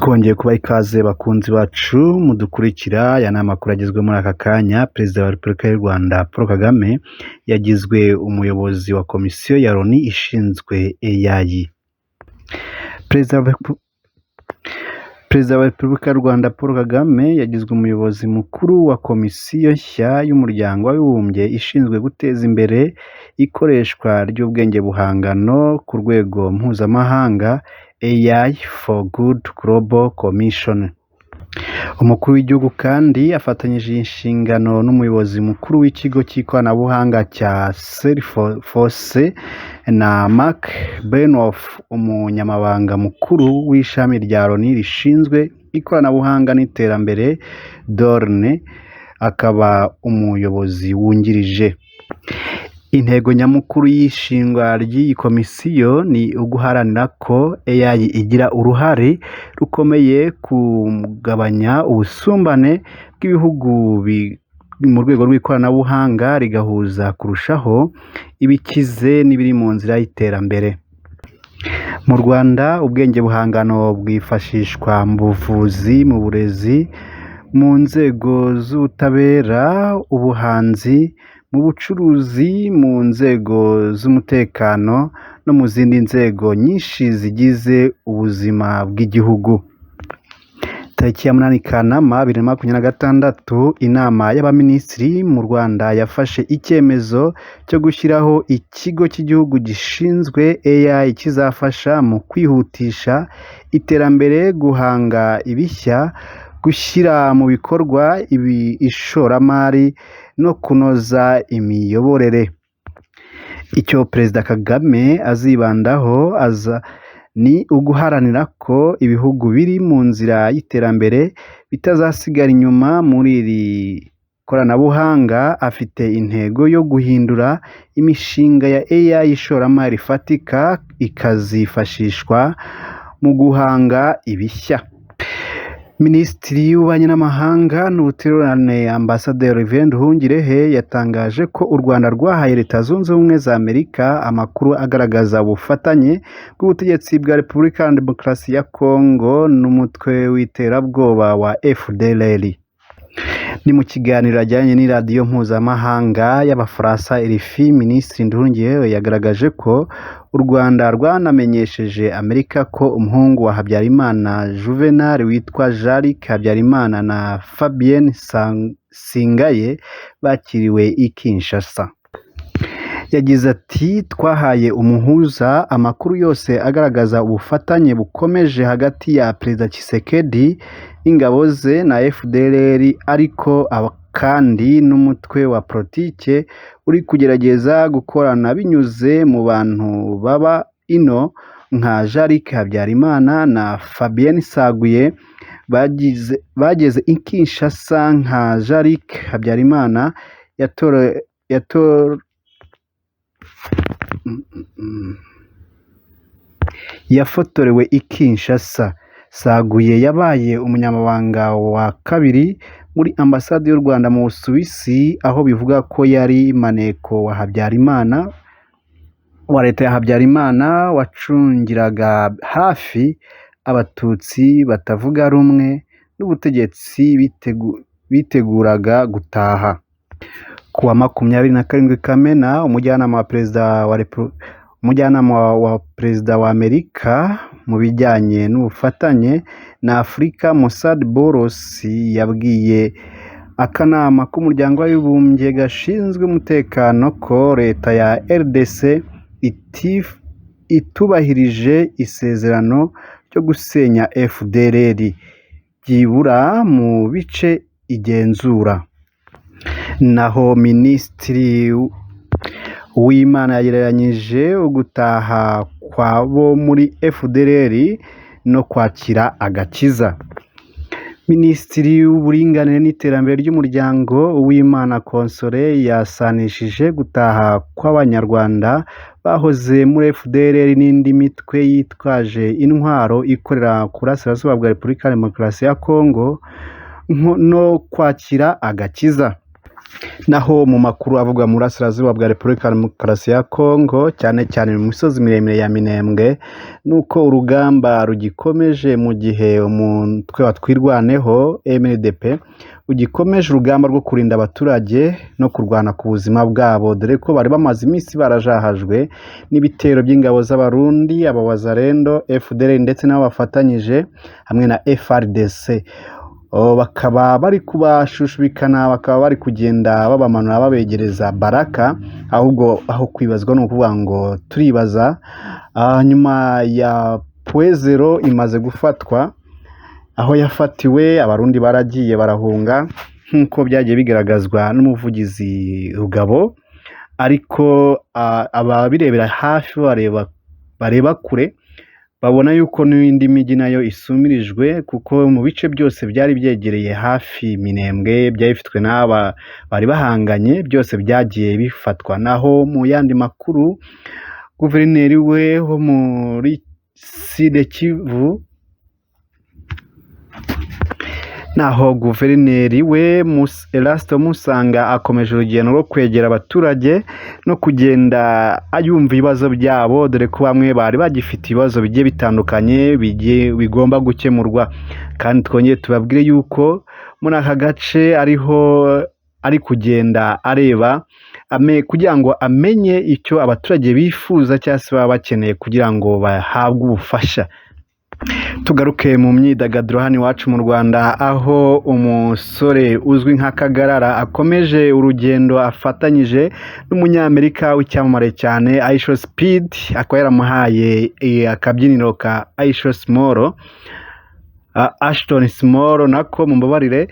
Twongeye kubaha ikaze bakunzi bacu mudukurikira. Aya ni amakuru agezwe muri aka kanya. Perezida wa Repubulika y'u Rwanda Paul Kagame yagizwe umuyobozi wa komisiyo ya Loni ishinzwe AI. Perezida wa Repubulika y'u Rwanda Paul Kagame yagizwe umuyobozi mukuru wa komisiyo nshya y'umuryango w'abibumbye ishinzwe guteza imbere ikoreshwa ry'ubwenge buhangano ku rwego mpuzamahanga, AI for Good Global Commission. Umukuru w'igihugu kandi afatanyije inshingano n'umuyobozi mukuru w'ikigo cy'ikoranabuhanga cya Salesforce na Mark Benioff, umunyamabanga mukuru w'ishami rya Loni rishinzwe ikoranabuhanga n'iterambere DORNE, akaba umuyobozi wungirije. Intego nyamukuru y'ishingwa ry'iyi komisiyo ni uguharanira ko AI igira uruhare rukomeye ku kugabanya ubusumbane bw'ibihugu mu rwego rw'ikoranabuhanga, rigahuza kurushaho ibikize n'ibiri mu nzira y'iterambere. Mu Rwanda, ubwenge buhangano bwifashishwa mu buvuzi, mu burezi, mu nzego z'ubutabera, ubuhanzi, mu bucuruzi, mu nzego z'umutekano no mu zindi nzego nyinshi zigize ubuzima bw'igihugu. Tariki ya 8 Kanama 2026, inama y'abaminisitiri mu Rwanda yafashe icyemezo cyo gushyiraho ikigo cy'igihugu gishinzwe AI kizafasha mu kwihutisha iterambere, guhanga ibishya, gushyira mu bikorwa ishoramari no kunoza imiyoborere. Icyo Perezida Kagame azibandaho ni uguharanira ko ibihugu biri mu nzira y'iterambere bitazasigara inyuma muri iri koranabuhanga. Afite intego yo guhindura imishinga ya AI ishoramari rifatika, ikazifashishwa mu guhanga ibishya. Minisitiri w'Ububanyi n'Amahanga n'Ubutwererane Ambasaderi Yves Nduhungirehe yatangaje ko u Rwanda rwahaye Leta Zunze Ubumwe za Amerika amakuru agaragaza ubufatanye bw'ubutegetsi bwa Repubulika ya Demokarasi ya Kongo n'umutwe w'iterabwoba wa FDLR. Ni mu kiganiro ajyanye n'iradiyo mpuzamahanga y'Abafaransa RFI, Minisitiri Nduhungirehe yagaragaje ko u Rwanda rwanamenyesheje Amerika ko umuhungu wa Habyarimana Juvenal witwa Jean-Luc Habyarimana na Fabienne Singaye bakiriwe i Kinshasa. Yagize ati "Twahaye umuhuza amakuru yose agaragaza ubufatanye bukomeje hagati ya Perezida Tshisekedi n'ingabo ze na FDLR, ariko kandi n'umutwe wa politike uri kugerageza gukorana binyuze mu bantu baba ino nka Jean-Luc Habyarimana na Fabienne Saguye bageze i Kinshasa nka Jean-Luc Habyarimana yafotorewe i Kinshasa. Saguye yabaye umunyamabanga wa kabiri muri ambasade y'u Rwanda mu Busuwisi, aho bivuga ko yari maneko wa Habyarimana, wa leta ya Habyarimana, wacungiraga hafi abatutsi batavuga rumwe n'ubutegetsi biteguraga gutaha. Ku wa 27 Kamena, umujyanama wa perezida wa Amerika mu bijyanye n'ubufatanye na Afurika, Mossad Boros, yabwiye akanama k'umuryango w'abibumbye gashinzwe umutekano ko leta ya RDC itubahirije isezerano ryo gusenya FDLR byibura mu bice igenzura. Naho Minisitiri Uwimana yagereranyije ugutaha kwabo muri FDLR no kwakira agakiza. Minisitiri w'Uburinganire n'Iterambere ry'Umuryango Uwimana Console yasanishije gutaha kw'Abanyarwanda bahoze muri FDLR n'indi mitwe yitwaje intwaro ikorera ku burasirazuba bwa Repubulika ya Demokarasi ya Kongo no kwakira agakiza. naho mu makuru avuga mu burasirazuba bwa Repubulika ya Demokarasi ya Kongo cyane cyane mu misozi miremire ya Minembwe nuko urugamba rugikomeje mu gihe umutwe wa Twirwaneho MLDP ugikomeje urugamba rwo kurinda abaturage no kurwana ku buzima bwabo dore ko bari bamaze iminsi barajahajwe n'ibitero by'ingabo z'abarundi abawazarendo FDL ndetse n'abo bafatanyije hamwe na FRDC. Bakaba bari kubashushubikana bakaba bari kugenda babamanura babegereza Baraka ahubwo aho kwibazwa no kuvuga ngo turibaza nyuma ya Puezero imaze gufatwa aho yafatiwe abarundi baragiye barahunga nk'uko byagiye bigaragazwa n'umuvugizi Rugabo ariko ababirebera hafi bareba kure babona yuko n'indi migi nayo isumirijwe kuko mu bice byose byari byegereye hafi Minembwe byabifitwe n'aba bari bahanganye byose byagiye bifatwa naho mu yandi makuru guverineri we wo muri Sud Kivu naho guverineri we Erasto Musanga akomeje urugendo rwo kwegera abaturage no kugenda ayumva ibibazo byabo dore ko bamwe bari bagifite ibibazo bigiye bitandukanye bigomba gukemurwa kandi twongeye tubabwire yuko muri aka gace ariho ari kugenda areba kugira ngo amenye icyo abaturage bifuza cyangwa se baba bakeneye kugira ngo bahabwe ubufasha. Tugaruke mu myidagaduro hano iwacu mu Rwanda aho umusore uzwi nka Kagarara akomeje urugendo afatanyije n'umunyamerika w'icyamamare cyane Aisha Speed akaba yaramuhaye akabyiniro ka Aisha Small Ashton Small nako mumbabarire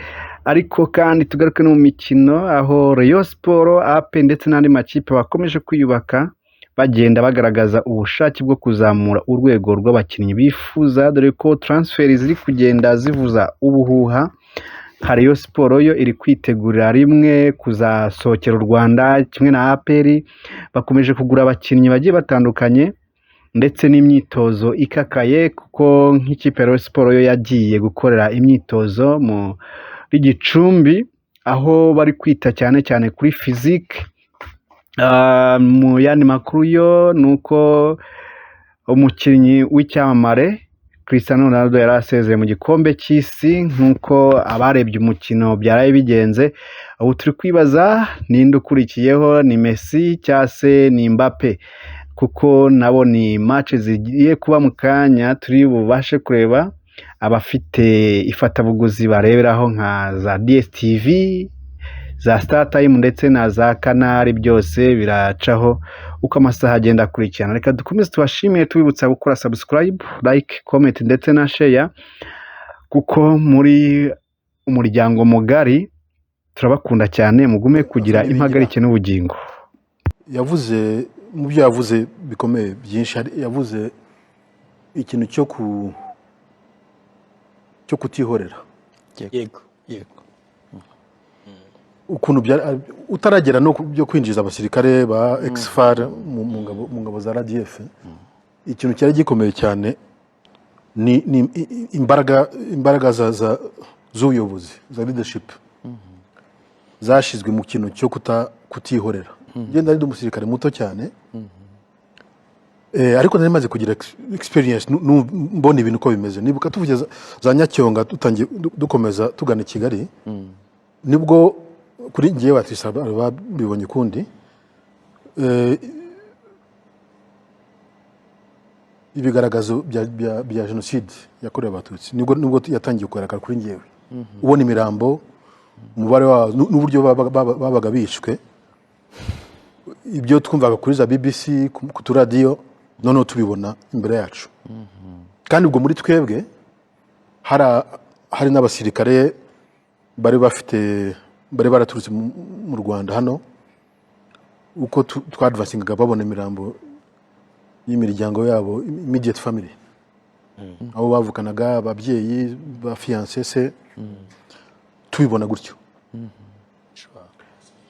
ariko kandi tugaruke no mu mikino aho Rayon Sport AP ndetse n'andi makipe bakomeje kwiyubaka bagenda bagaragaza ubushake bwo kuzamura urwego rw'abakinnyi bifuza dore ko transfer ziri kugenda zivuza ubuhuha. Rayon Sport yo iri kwitegurira rimwe kuzasohokera u Rwanda kimwe na APR bakomeje kugura abakinnyi bagiye batandukanye ndetse n'imyitozo ikakaye kuko nk'ikipe ya Rayon Sport yo yagiye gukorera imyitozo muri Gicumbi aho bari kwita cyane cyane kuri physique. Mu yandi makuru yo nuko umukinnyi w'icyamamare Cristiano Ronaldo yari asezeye mu gikombe cy'isi nk'uko abarebye umukino byaraye bigenze. Ubu turi kwibaza ninde ukurikiyeho ni Messi cyangwa se ni Mbappe kuko nabo ni match zigiye kuba mu kanya turi bubashe kureba abafite ifatabuguzi bareberaho nka za DSTV za Star Time ndetse na za Canal byose biracaho uko amasaha agenda akurikirana. Reka dukomeze tubashimiye tubibutsa gukora subscribe, like, comment ndetse na share kuko muri umuryango mugari turabakunda cyane mugume kugira impagarike n'ubugingo. Yavuze mu byo yavuze bikomeye byinshi yavuze ikintu cyo kutihorera. Yego. Ukuntu utaragera no byo kwinjiza abasirikare ba XFAR mu ngabo za RDF ikintu cyari gikomeye cyane ni imbaraga z'ubuyobozi za leadership zashizwe mu kintu cyo kutihorera. Ngenda ari umusirikare muto cyane ariko nari maze kugira experience mbona ibintu uko bimeze. Nibuka tuvuge za Nyacyonga tutangiye dukomeza tugana i Kigali nibwo kuri ngiye batisa babibonye kundi ibigaragazo bya genocide yakorewe abatutsi nibwo yatangiye kugaragara kuri ngiyewe ubona imirambo umubare n'uburyo babaga bishwe ibyo twumvaga kuri za BBC ku turadiyo none tubibona imbere yacu kandi ubwo muri twebwe hari n'abasirikare bari baraturutse mu Rwanda hano uko twadvasingaga babona imirambo y'imiryango yabo immediate family abo bavukanaga ababyeyi ba fiancé se tubibona gutyo.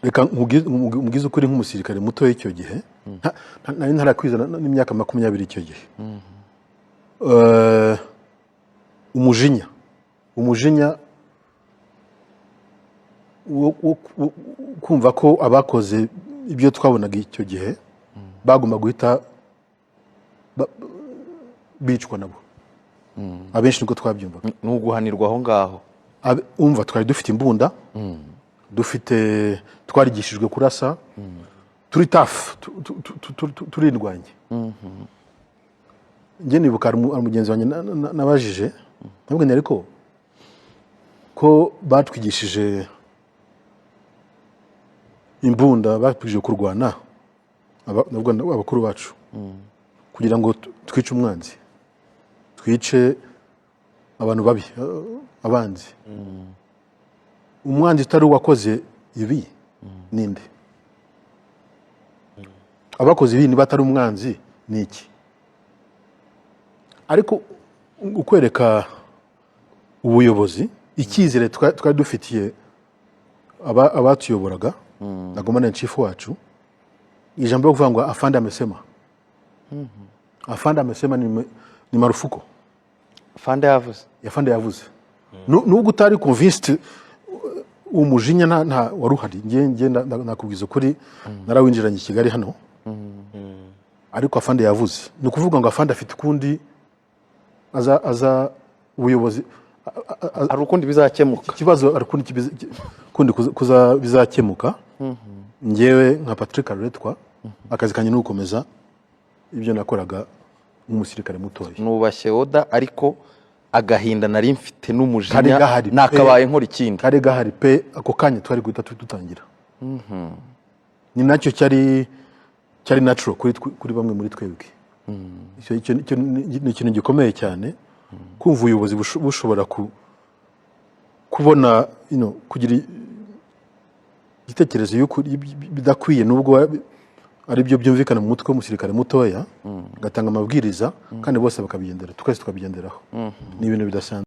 Reka mugize ukuri nk'umusirikare muto y'icyo gihe nari ntarakwiza n'imyaka 20 icyo gihe umujinya kumva ko abakoze ibyo twabonaga icyo gihe bagomba guhita bicwa nabo. Abenshi niko twabyumvaga. Ni uguhanirwa aho ngaho. Umva twari dufite imbunda, twarigishijwe kurasa, turi tafu, turindwanye. Njye nibuka ari mugenzi wanjye nabajije, ntabwo nari ko batwigishije imbunda, batwigishije kurwana, abakuru bacu, kugira ngo twice umwanzi, twice abantu babi, abanzi. Umwanzi utari uwakoze ibi ninde? Abakoze ibi niba atari umwanzi ni iki? Ariko ukwereka ubuyobozi, icyizere twari dufitiye abatuyoboraga, na gomana chief wacu, ijambo yo kuvuga ngo afande amesema. Afande amesema ni marufuko. Afande yavuze. Afande yavuze. Nubwo utari convinced, umujinya nta waruhari. Nge nakubwiza kuri narawinjiranye i Kigali hano. Ariko afande yavuze. Ni kuvuga ngo afande afite kundi aza ubuyobozi ari ukundi bizakemuka. Ikibazo ari kundi bizakemuka. Ngewe nka Patrick Aruretwa, akazi kanye n'ukomeza ibyo nakoraga nk'umusirikare mutoya. Nubashye Oda, ariko agahinda nari mfite n'umujinya nakabaye nkora ikindi. Kare gahari pe, ako kanya twari guhita dutangira. Ni nacyo cyari natural kuri bamwe muri twebwe. Ni ikintu gikomeye cyane kumva ubuyobozi bushobora kubona kugira igitekerezo yuko bidakwiye, nubwo ari byo byumvikana mu mutwe w'umusirikare mutoya, gatanga amabwiriza kandi bose bakabigendera, twese tukabigenderaho. Ni ibintu bidasanzwe.